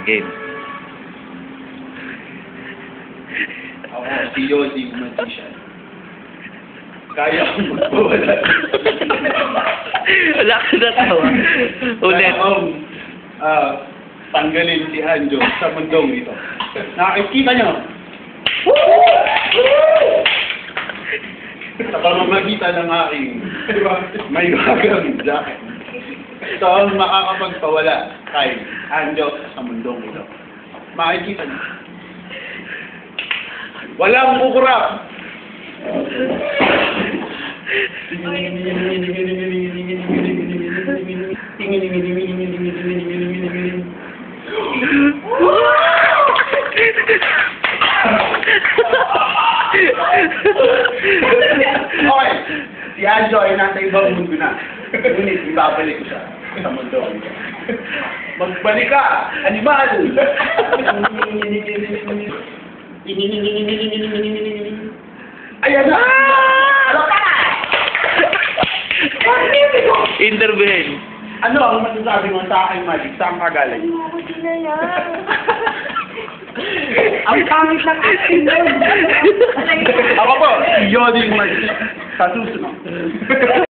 Game. Ako, si Yodi Magician. Kaya akong magpawala. Wala ka na tawa. Ulit. Kaya akong tanggalin si Anjo sa mundong ito. Nakikita nyo? Sa pamamagitan ng aking may wagang jacket. Ito ang makakapagpawala kay Anjo sa mundong ito. Makikita nyo. Walang kukurap! Okay, si Anjo ay nasa ibang mundo na. Ngunit ibabalik ko siya sa mundo. Magbalik ka, animal! Ayan na! Ano ka? Interviewin. Ano ang masasabi mo sa aking magic? Saan ka galing? Ako din na yan. Ang pangit ng acting mo. Ako po, si Yodi Magic. Sa susunod.